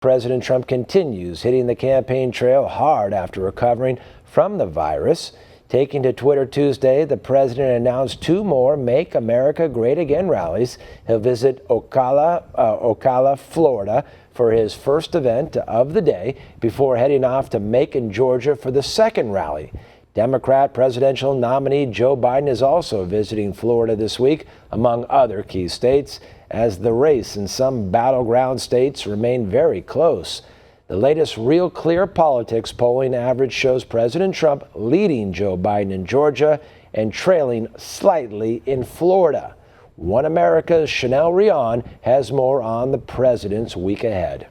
President Trump continues hitting the campaign trail hard after recovering from the virus. Taking to Twitter Tuesday, the president announced 2 more Make America Great Again rallies. He'll visit Ocala, Florida for his first event of the day before heading off to Macon, Georgia for the second rally. Democrat presidential nominee Joe Biden is also visiting Florida this week, among other key states, as the race in some battleground states remain very close. The latest Real Clear Politics polling average shows President Trump leading Joe Biden in Georgia and trailing slightly in Florida. One America's Chanel Rion has more on the president's week ahead.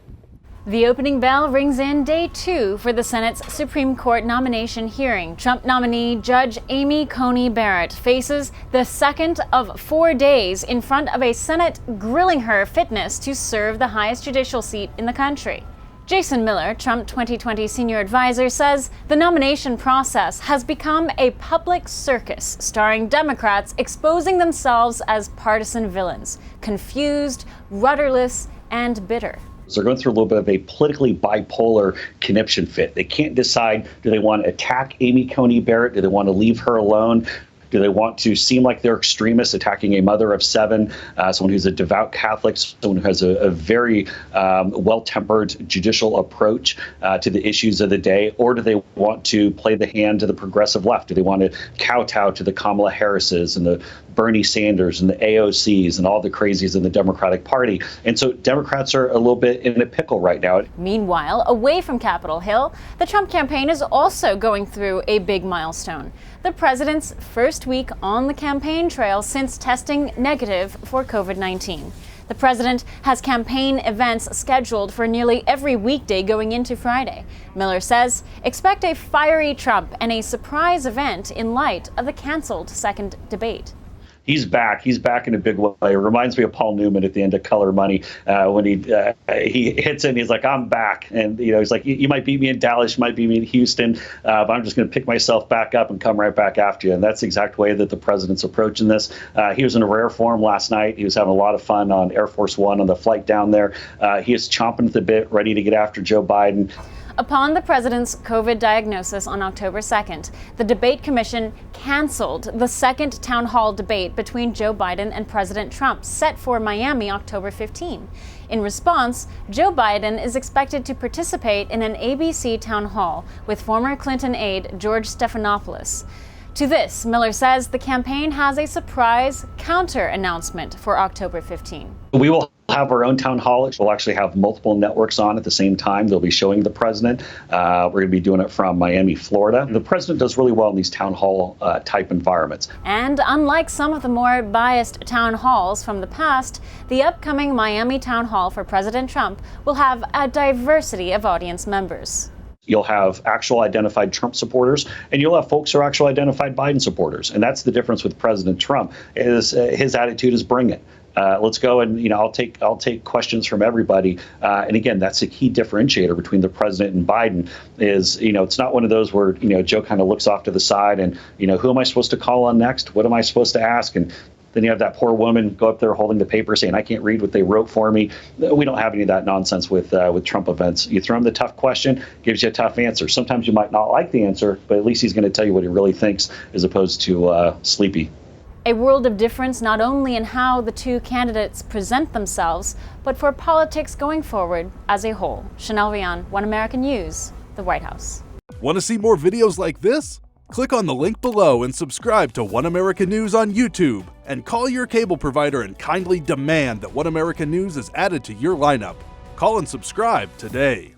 The opening bell rings in day 2 for the Senate's Supreme Court nomination hearing. Trump nominee Judge Amy Coney Barrett faces the second of 4 days in front of a Senate grilling her fitness to serve the highest judicial seat in the country. Jason Miller, Trump 2020 senior advisor, says the nomination process has become a public circus, starring Democrats exposing themselves as partisan villains, confused, rudderless, and bitter. So they're going through a little bit of a politically bipolar conniption fit. They can't decide, do they want to attack Amy Coney Barrett? Do they want to leave her alone? Do they want to seem like they're extremists, attacking a mother of 7, someone who's a devout Catholic, someone who has a very well-tempered judicial approach to the issues of the day? Or do they want to play the hand to the progressive left? Do they want to kowtow to the Kamala Harrises and the Bernie Sanders and the AOCs and all the crazies in the Democratic Party? And so Democrats are a little bit in a pickle right now. Meanwhile, away from Capitol Hill, the Trump campaign is also going through a big milestone. The president's first week on the campaign trail since testing negative for COVID-19. The president has campaign events scheduled for nearly every weekday going into Friday. Miller says, expect a fiery Trump and a surprise event in light of the canceled second debate. He's back. He's back in a big way. It reminds me of Paul Newman at the end of Color Money when he hits it and he's like, I'm back. And, he's like, you might beat me in Dallas, you might beat me in Houston, but I'm just going to pick myself back up and come right back after you. And that's the exact way that the president's approaching this. He was in a rare form last night. He was having a lot of fun on Air Force One on the flight down there. He is chomping at the bit, ready to get after Joe Biden. Upon the president's COVID diagnosis on October 2nd, the debate commission canceled the second town hall debate between Joe Biden and President Trump, set for Miami October 15. In response, Joe Biden is expected to participate in an ABC town hall with former Clinton aide George Stephanopoulos. To this, Miller says the campaign has a surprise counter announcement for October 15. We will have our own town hall. We'll actually have multiple networks on at the same time. They'll be showing the president. We're going to be doing it from Miami, Florida. The president does really well in these town hall type environments. And unlike some of the more biased town halls from the past, the upcoming Miami town hall for President Trump will have a diversity of audience members. You'll have actual identified Trump supporters, and you'll have folks who are actual identified Biden supporters. And that's the difference with President Trump, is his attitude is bring it. Let's go, and I'll take questions from everybody. And again, that's a key differentiator between the president and Biden. Is it's not one of those where Joe kind of looks off to the side and who am I supposed to call on next? What am I supposed to ask? And then you have that poor woman go up there holding the paper saying, I can't read what they wrote for me. We don't have any of that nonsense with Trump events. You throw him the tough question, gives you a tough answer. Sometimes you might not like the answer, but at least he's going to tell you what he really thinks as opposed to sleepy. A world of difference not only in how the two candidates present themselves, but for politics going forward as a whole. Chanel Rion, One American News, the White House. Want to see more videos like this? Click on the link below and subscribe to One American News on YouTube. And call your cable provider and kindly demand that One American News is added to your lineup. Call and subscribe today.